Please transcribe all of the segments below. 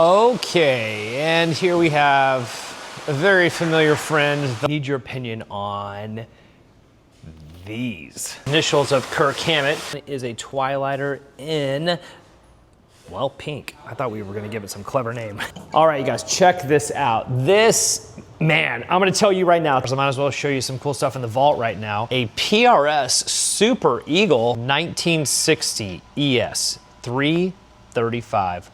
Okay, and here we have a very familiar friend. I need your opinion on these. Initials of Kirk Hammett is a Twilighter in, well, pink. I thought we were gonna give it some clever name. All right, you guys, check this out. This, man, I'm gonna tell you right now, because I might as well show you some cool stuff in the vault right now. A PRS Super Eagle 1960 ES-335.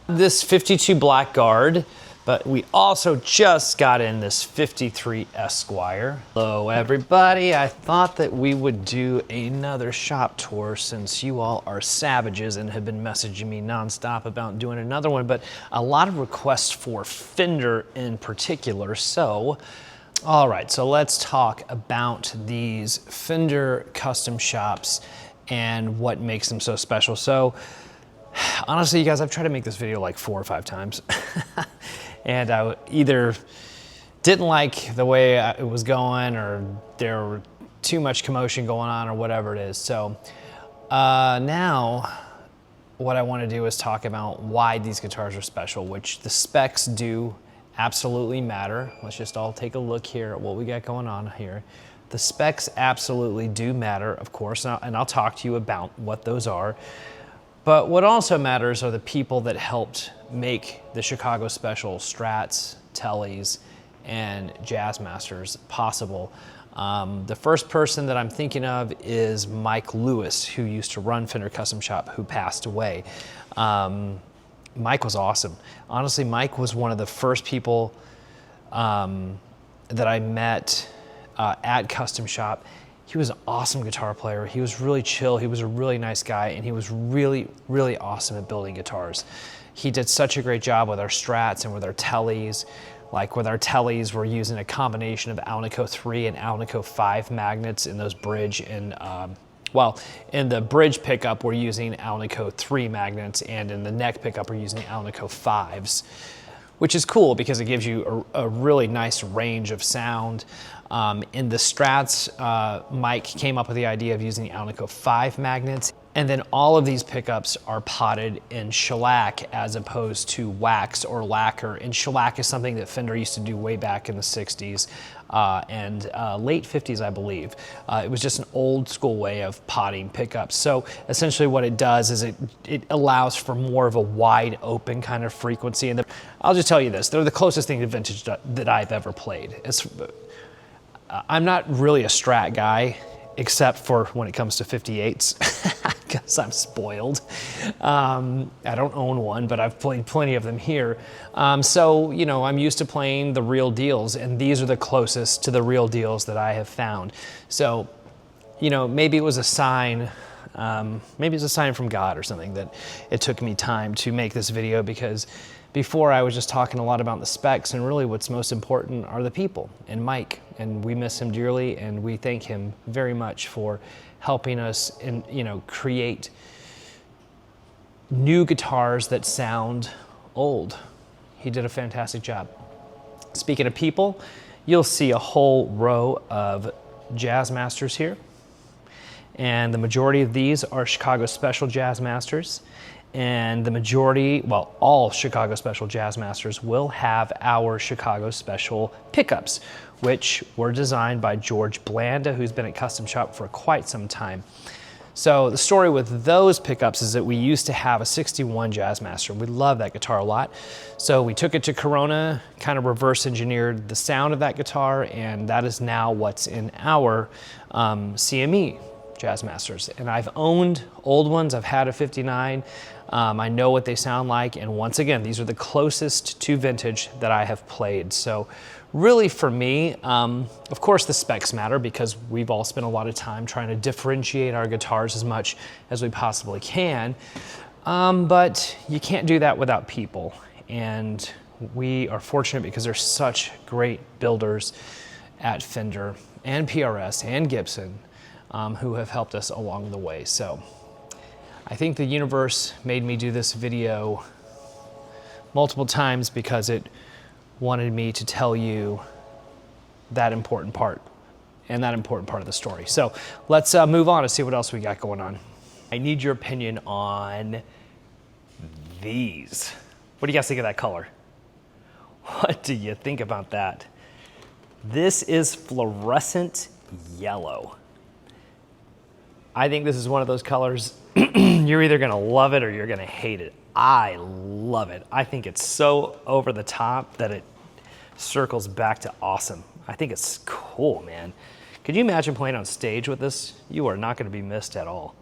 This 52 Blackguard, but we also just got in this 53 Esquire. Hello everybody, I thought that we would do another shop tour since you all are savages and have been messaging me nonstop about doing another one, but a lot of requests for Fender in particular, so all right, so let's talk about these Fender custom shops and what makes them so special. So honestly, you guys, I've tried to make this video like 4 or 5 times. And I either didn't like the way it was going, or there were too much commotion going on, or whatever it is. So now what I want to do is talk about why these guitars are special, which the specs do absolutely matter. Let's just all take a look here at what we got going on here. The specs absolutely do matter, of course, and I'll talk to you about what those are. But what also matters are the people that helped make the Chicago Special Strats, Teles, and Jazzmasters possible. The first person that I'm thinking of is Mike Lewis, who used to run Fender Custom Shop, who passed away. Mike was awesome. Honestly, Mike was one of the first people that I met at Custom Shop. He was an awesome guitar player. He was really chill. He was a really nice guy, and he was really, really awesome at building guitars. He did such a great job with our Strats and with our Teles. Like with our Teles, we're using a combination of Alnico 3 and Alnico 5 magnets in those bridge and, well, in the bridge pickup, we're using Alnico 3 magnets, and in the neck pickup, we're using Alnico 5s, which is cool because it gives you a really nice range of sound. In the Strats, Mike came up with the idea of using the Alnico 5 magnets, and then all of these pickups are potted in shellac as opposed to wax or lacquer. And shellac is something that Fender used to do way back in the 60s and late 50s, I believe. It was just an old school way of potting pickups. So essentially what it does is it allows for more of a wide open kind of frequency. And I'll just tell you this, they're the closest thing to vintage that I've ever played. I'm not really a Strat guy, except for when it comes to 58s, because I'm spoiled. I don't own one, but I've played plenty of them here. So, you know, I'm used to playing the real deals, and these are the closest to the real deals that I have found. So, you know, maybe it was a sign, maybe it's a sign from God or something that it took me time to make this video, because before I was just talking a lot about the specs, and really what's most important are the people and Mike, and we miss him dearly, and we thank him very much for helping us and, you know, create new guitars that sound old. He did a fantastic job. Speaking of people, you'll see a whole row of Jazzmasters here, and the majority of these are Chicago Special Jazzmasters. And the majority, well, all Chicago Special Jazzmasters will have our Chicago Special pickups, which were designed by George Blanda, who's been at Custom Shop for quite some time. So the story with those pickups is that we used to have a 61 Jazzmaster. We love that guitar a lot. So we took it to Corona, kind of reverse engineered the sound of that guitar, and that is now what's in our CME Jazzmasters. And I've owned old ones. I've had a 59. I know what they sound like, and once again, these are the closest to vintage that I have played. So really for me, of course the specs matter, because we've all spent a lot of time trying to differentiate our guitars as much as we possibly can, but you can't do that without people. And we are fortunate because there's such great builders at Fender and PRS and Gibson who have helped us along the way. So I think the universe made me do this video multiple times because it wanted me to tell you that important part and that important part of the story. So let's move on and see what else we got going on. I need your opinion on these. What do you guys think of that color? What do you think about that? This is fluorescent yellow. I think this is one of those colors, you're either gonna love it or you're gonna hate it. I love it. I think it's so over the top that it circles back to awesome. I think it's cool, man. Could you imagine playing on stage with this? You are not gonna be missed at all.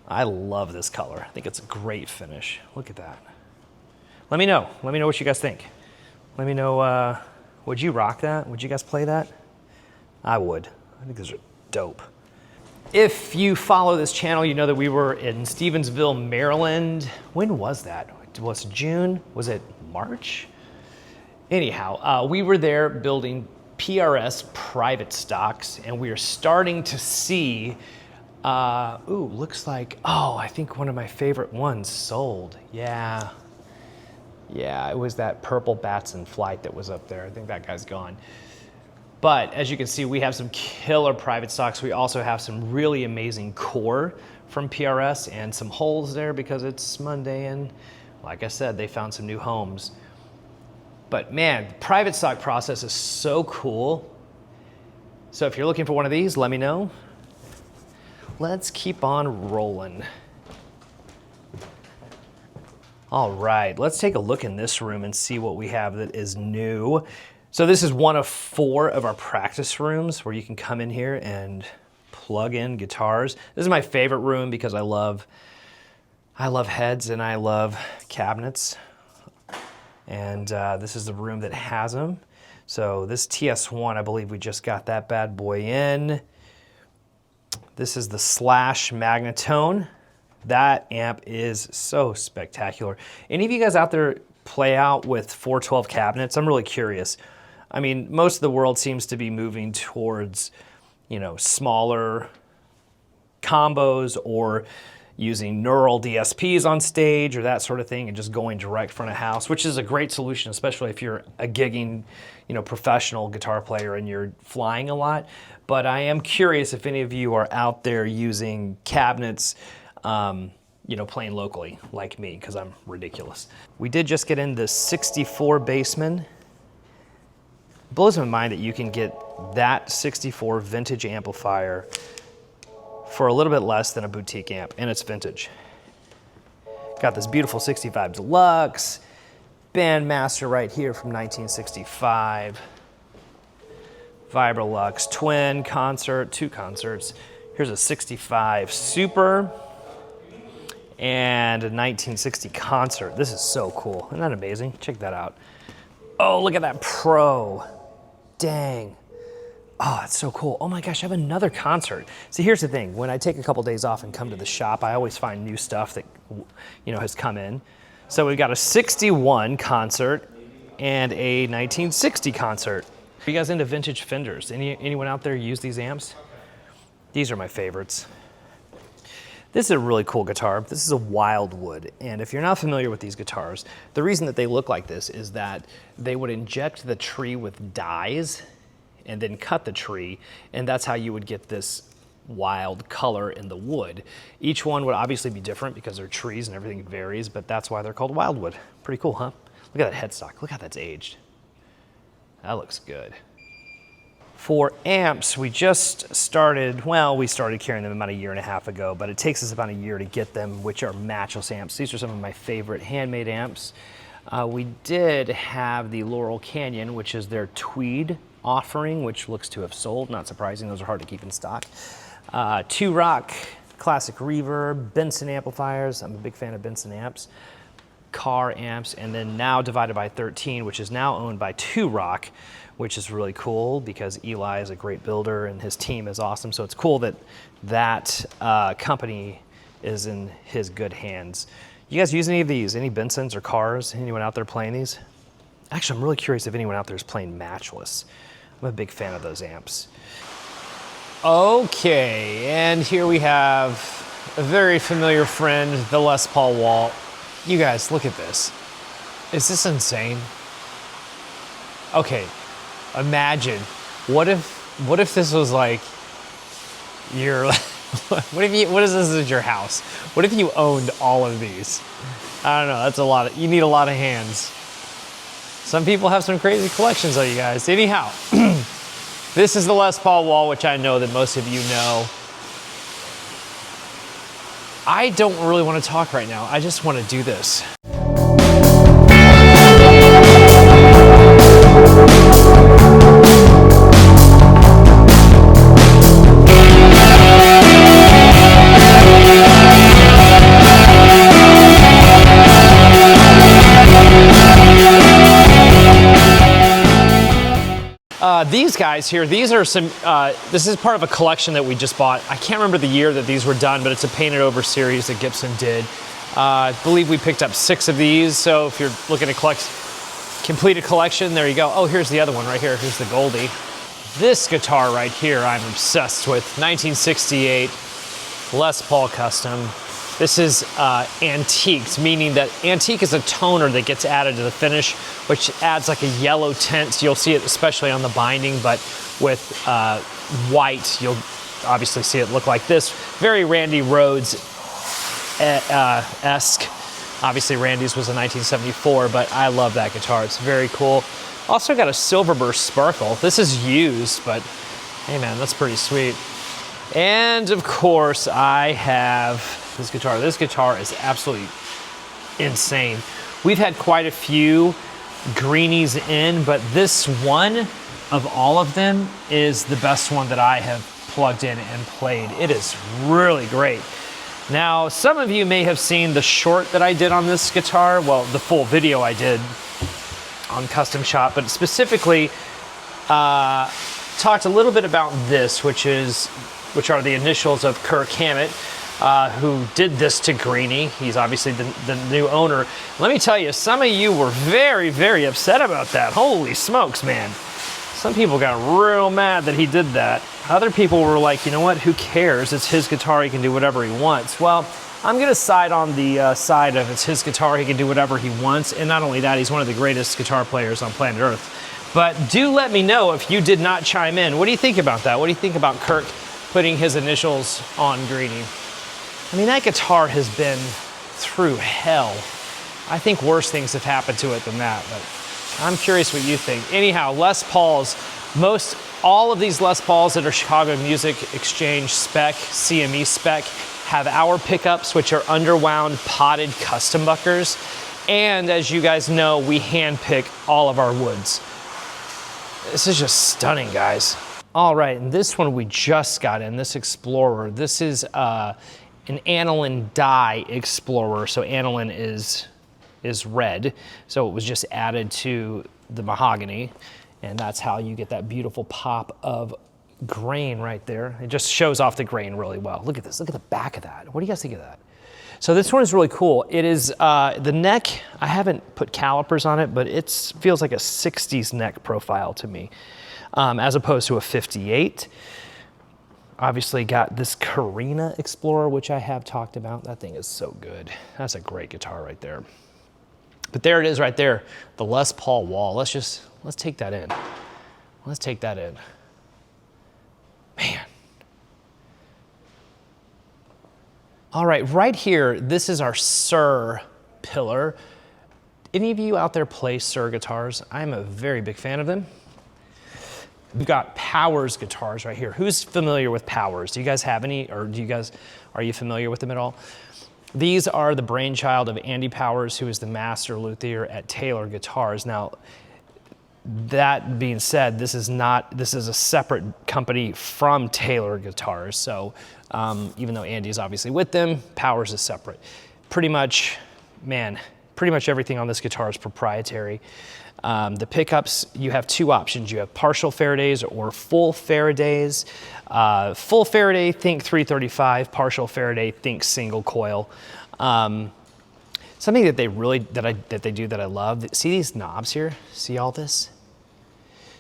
I love this color. I think it's a great finish. Look at that. Let me know what you guys think. Let me know, would you rock that? Would you guys play that? I would. I think these are dope. If you follow this channel, you know that we were in Stevensville, Maryland. When was that? Was it June? Was it March? Anyhow, we were there building PRS Private Stocks, and we are starting to see, looks like, I think one of my favorite ones sold. Yeah, it was that purple Batson flight that was up there. I think that guy's gone. But as you can see, we have some killer private stocks. We also have some really amazing core from PRS and some holes there because it's Monday, and like I said, they found some new homes. But man, the private stock process is so cool. So if you're looking for one of these, let me know. Let's keep on rolling. All right, let's take a look in this room and see what we have that is new. So this is one of 4 of our practice rooms where you can come in here and plug in guitars. This is my favorite room because I love heads and I love cabinets. And this is the room that has them. So this TS1, I believe we just got that bad boy in. This is the Slash Magnatone. That amp is so spectacular. Any of you guys out there play out with 412 cabinets? I'm really curious. I mean, most of the world seems to be moving towards, smaller combos or using neural DSPs on stage or that sort of thing and just going direct front of house, which is a great solution, especially if you're a gigging, professional guitar player and you're flying a lot. But I am curious if any of you are out there using cabinets, playing locally like me, because I'm ridiculous. We did just get in the 64 Bassman. It blows my mind that you can get that 64 vintage amplifier for a little bit less than a boutique amp, and it's vintage. Got this beautiful 65 Deluxe, Bandmaster right here from 1965, Vibrolux Twin Concert, 2 concerts. Here's a 65 Super and a 1960 Concert. This is so cool. Isn't that amazing? Check that out. Oh, look at that Pro. Dang. Oh, that's so cool. Oh my gosh, I have another concert. See, here's the thing. When I take a couple days off and come to the shop, I always find new stuff that, has come in. So we've got a 61 Concert and a 1960 Concert. Are you guys into vintage Fenders? Anyone out there use these amps? These are my favorites. This is a really cool guitar. This is a Wildwood, and if you're not familiar with these guitars, the reason that they look like this is that they would inject the tree with dyes and then cut the tree, and that's how you would get this wild color in the wood. Each one would obviously be different because they're trees and everything varies, but that's why they're called Wildwood. Pretty cool, huh? Look at that headstock. Look how that's aged. That looks good. For amps, we just started, we started carrying them about a 1.5 years ago, but it takes us about a year to get them, which are Matchless amps. These are some of my favorite handmade amps. We did have the Laurel Canyon, which is their tweed offering, which looks to have sold. Not surprising, those are hard to keep in stock. Two-Rock, classic reverb, Benson amplifiers. I'm a big fan of Benson amps. Car amps, and then now Divided by 13, which is now owned by Two-Rock, which is really cool because Eli is a great builder and his team is awesome. So it's cool that that company is in his good hands. You guys use any of these? Any Bensons or Cars? Anyone out there playing these? Actually, I'm really curious if anyone out there is playing Matchless. I'm a big fan of those amps. Okay, and here we have a very familiar friend, the Les Paul Walt. You guys, look at this. Is this insane? Okay, imagine, what if this was like your, what if this is your house? What if you owned all of these? I don't know, that's a lot, you need a lot of hands. Some people have some crazy collections of you guys. Anyhow, this is the Les Paul wall, which I know that most of you know. I don't really want to talk right now. I just want to do this. These guys here, these are some, this is part of a collection that we just bought. I can't remember the year that these were done, but it's a painted over series that Gibson did. I believe we picked up 6 of these, so if you're looking to complete a collection, there you go. Oh, here's the other one right here. Here's the Goldie. This guitar right here, I'm obsessed with. 1968 Les Paul Custom. This is antiqued, meaning that antique is a toner that gets added to the finish, which adds like a yellow tint. So you'll see it especially on the binding, but with white, you'll obviously see it look like this. Very Randy Rhoads-esque. Obviously Randy's was a 1974, but I love that guitar. It's very cool. Also got a silver burst sparkle. This is used, but hey man, that's pretty sweet. And of course I have this guitar. This guitar is absolutely insane. We've had quite a few Greenies in, but this one of all of them is the best one that I have plugged in and played. It is really great. Now, some of you may have seen the short that I did on this guitar. Well, the full video I did on Custom Shop, but specifically talked a little bit about this, which are the initials of Kirk Hammett, who did this to Greeny. He's obviously the new owner. Let me tell you, some of you were very, very upset about that. Holy smokes, man. Some people got real mad that he did that. Other people were like, you know what, who cares? It's his guitar, he can do whatever he wants. Well, I'm gonna side on the side of it's his guitar, he can do whatever he wants. And not only that, he's one of the greatest guitar players on planet Earth. But do let me know if you did not chime in. What do you think about that? What do you think about Kirk putting his initials on Greeny? I mean, that guitar has been through hell. I think worse things have happened to it than that, but I'm curious what you think. Anyhow, Les Pauls, all of these Les Pauls that are Chicago Music Exchange spec, CME spec, have our pickups, which are underwound potted custom buckers. And as you guys know, we hand pick all of our woods. This is just stunning, guys. All right, and this one we just got in, this Explorer. This is an aniline dye Explorer. So aniline is red. So it was just added to the mahogany. And that's how you get that beautiful pop of grain right there. It just shows off the grain really well. Look at this, look at the back of that. What do you guys think of that? So this one is really cool. It is, the neck, I haven't put calipers on it, but it feels like a 60s neck profile to me, as opposed to a 58. Obviously got this Carina Explorer, which I have talked about. That thing is so good. That's a great guitar right there. But there it is right there, the Les Paul wall. Let's take that in. Let's take that in. Man. All right, right here, this is our Sir pillar. Any of you out there play Sir guitars? I'm a very big fan of them. We've got Powers guitars right here. Who's familiar with Powers? Do you guys have any, or are you familiar with them at all? These are the brainchild of Andy Powers, who is the master luthier at Taylor Guitars. Now, that being said, this is a separate company from Taylor Guitars. So even though Andy is obviously with them, Powers is separate. Pretty much everything on this guitar is proprietary. The pickups, you have two options. You have partial Faradays or full Faradays. Full Faraday, think 335. Partial Faraday, think single coil. Something that I love. See these knobs here? See all this?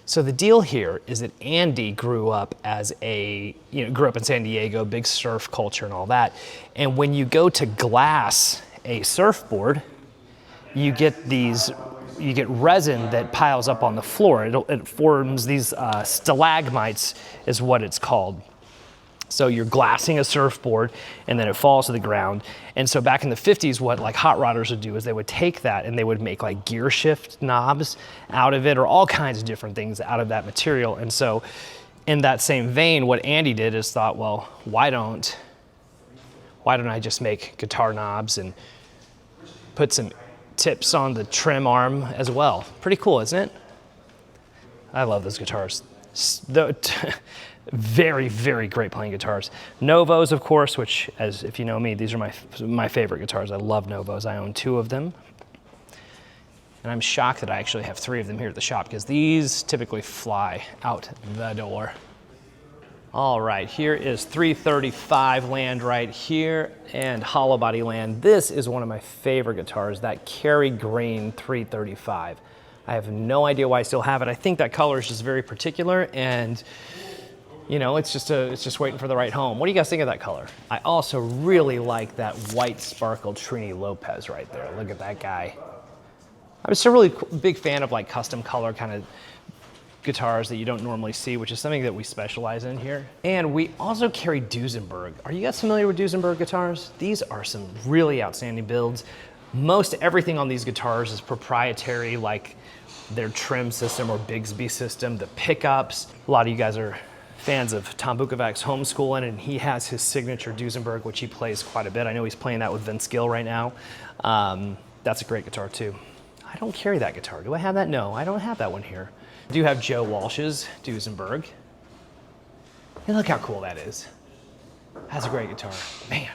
So the deal here is that Andy grew up in San Diego, big surf culture and all that. And when you go to glass a surfboard, you get resin that piles up on the floor. It forms these stalagmites is what it's called. So you're glassing a surfboard and then it falls to the ground. And so back in the 50s, what like hot rodders would do is they would take that and they would make like gear shift knobs out of it, or all kinds of different things out of that material. And so in that same vein, what Andy did is thought, well, why don't I just make guitar knobs and put some tips on the trim arm as well? Pretty cool, isn't it? I love those guitars. Very, very great playing guitars. Novos, of course, which, as if you know me, these are my favorite guitars. I love Novos. I own 2 of them. And I'm shocked that I actually have 3 of them here at the shop, because these typically fly out the door. All right, here is 335 land right here, and hollow body land. This is one of my favorite guitars, that Kerry Green 335. I have no idea why I still have it. I think that color is just very particular, and you know, it's just waiting for the right home. What do you guys think of that color? I also really like that white sparkle Trini Lopez right there. Look at that guy. I'm just a really big fan of like custom color kind of guitars that you don't normally see, which is something that we specialize in here. And we also carry Duesenberg. Are you guys familiar with Duesenberg guitars? These are some really outstanding builds. Most everything on these guitars is proprietary, like their trim system or Bigsby system, the pickups. A lot of you guys are fans of Tom Bukovac's homeschooling, and he has his signature Duesenberg, which he plays quite a bit. I know he's playing that with Vince Gill right now. That's a great guitar too. I don't carry that guitar. Do I have that? No, I don't have that one here. I do have Joe Walsh's Duesenberg. And look how cool that is. That's a great guitar. Man.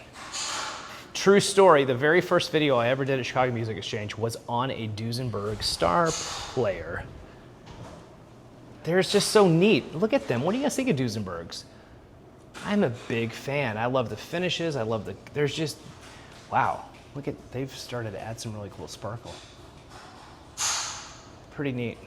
True story, the very first video I ever did at Chicago Music Exchange was on a Duesenberg Star Player. They're just so neat. Look at them. What do you guys think of Duesenbergs? I'm a big fan. I love the finishes. I love there's just, wow. Look at, they've started to add some really cool sparkle. Pretty neat.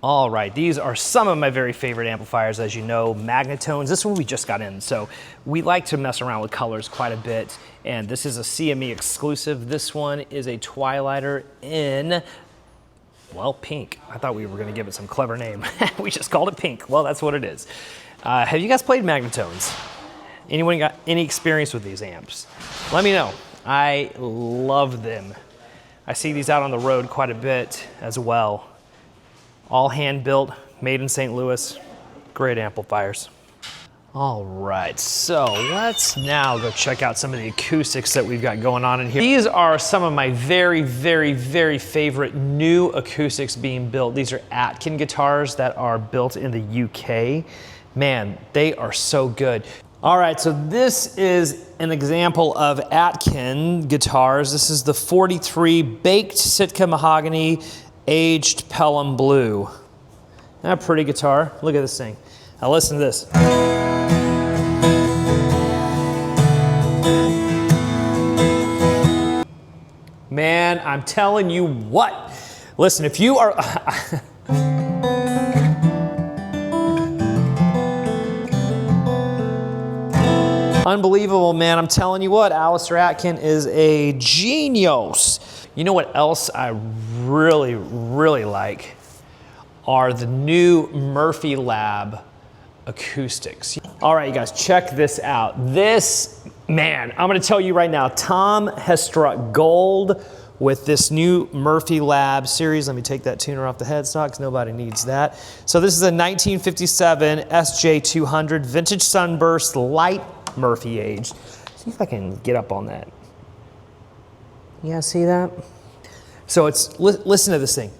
All right, these are some of my very favorite amplifiers, as you know, Magnatones. This one we just got in, so we like to mess around with colors quite a bit, and this is a CME exclusive. This one is a Twilighter in, well, pink. I thought we were gonna give it some clever name. We just called it pink. Well, that's what it is. Have you guys played Magnatones? Anyone got any experience with these amps? Let me know. I love them. I see these out on the road quite a bit as well. All hand built, made in St. Louis, great amplifiers. All right, so let's now go check out some of the acoustics that we've got going on in here. These are some of my very, very, very favorite new acoustics being built. These are Atkin guitars that are built in the UK. Man, they are so good. All right, so this is an example of Atkin guitars. This is the 43 baked Sitka mahogany aged Pelham blue. A pretty guitar. Look at this thing. Now listen to this. Man, I'm telling you what. Listen, if you are... Unbelievable, man. I'm telling you what, Alistair Atkin is a genius. You know what else I really, really like are the new Murphy Lab acoustics. All right, you guys, check this out. This, man, I'm gonna tell you right now, Tom has struck gold with this new Murphy Lab series. Let me take that tuner off the headstock because nobody needs that. So this is a 1957 SJ200 vintage sunburst light Murphy aged. See if I can get up on that. You guys see that? So it's, listen to this thing.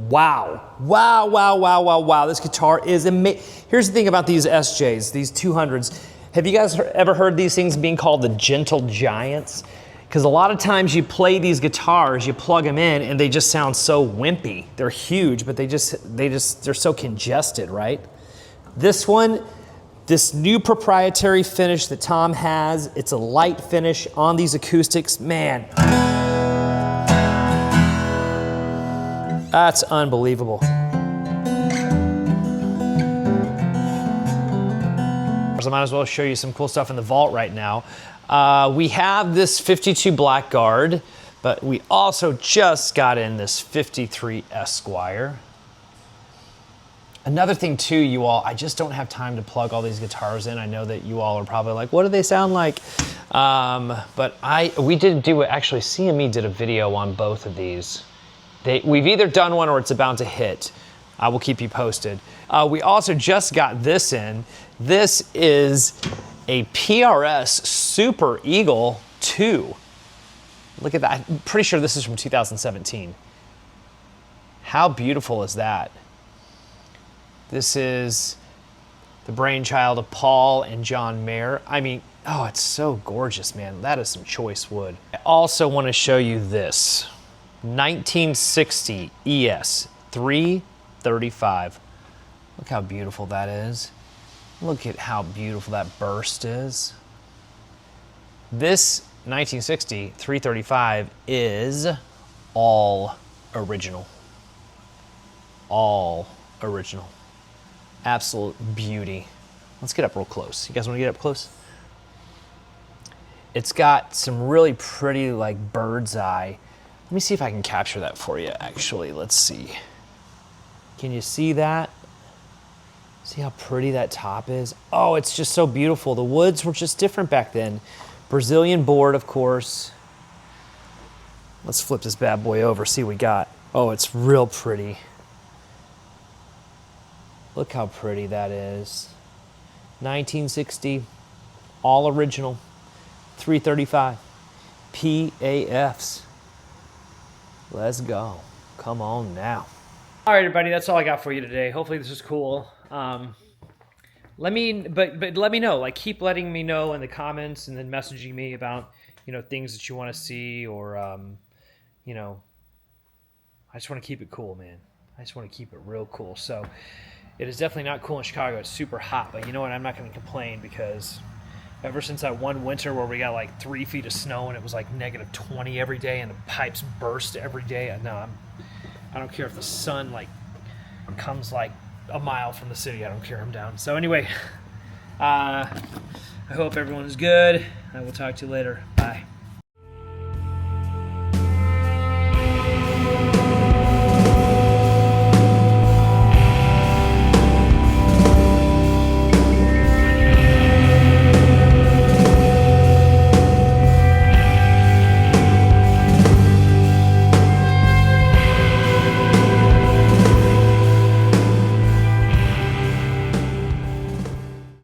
Wow. Wow, wow, wow, wow, wow. This guitar is amazing. Here's the thing about these SJs, these 200s. Have you guys ever heard these things being called the gentle giants? Because a lot of times you play these guitars, you plug them in, and they just sound so wimpy. They're huge, but they're so congested, right? This one, this new proprietary finish that Tom has, it's a light finish on these acoustics. Man, that's unbelievable. guitars, I might as well show you some cool stuff in the vault right now. We have this 52 Blackguard, but we also just got in this 53 Esquire. Another thing too, you all, I just don't have time to plug all these guitars in. I know that you all are probably like, what do they sound like? But we did do it, actually CME did a video on both of these. We've either done one or it's about to hit. I will keep you posted. We also just got this in. This is a PRS Super Eagle II. Look at that, I'm pretty sure this is from 2017. How beautiful is that? This is the brainchild of Paul and John Mayer. I mean, oh, it's so gorgeous, man. That is some choice wood. I also want to show you this 1960 ES-335. Look how beautiful that is. Look at how beautiful that burst is. This 1960 335 is all original. All original. Absolute beauty. Let's get up real close. You guys want to get up close? It's got some really pretty, like, bird's eye. Let me see if I can capture that for you, actually. Let's see. Can you see that? See how pretty that top is? Oh, it's just so beautiful. The woods were just different back then. Brazilian board, of course. Let's flip this bad boy over, see what we got. Oh, it's real pretty. Look how pretty that is. 1960, all original, 335, PAFs. Let's go. Come on now. All right, everybody, that's all I got for you today. Hopefully this is cool. Let me know, like, keep letting me know in the comments and then messaging me about, you know, things that you want to see, or, you know, I just want to keep it cool, man. I just want to keep it real cool. So it is definitely not cool in Chicago. It's super hot, but you know what? I'm not going to complain, because ever since that one winter where we got like 3 feet of snow and it was like -20 every day and the pipes burst every day, no, I don't care if the sun like comes like a mile from the city. I don't care. I'm down. So anyway, I hope everyone's good. I will talk to you later. Bye.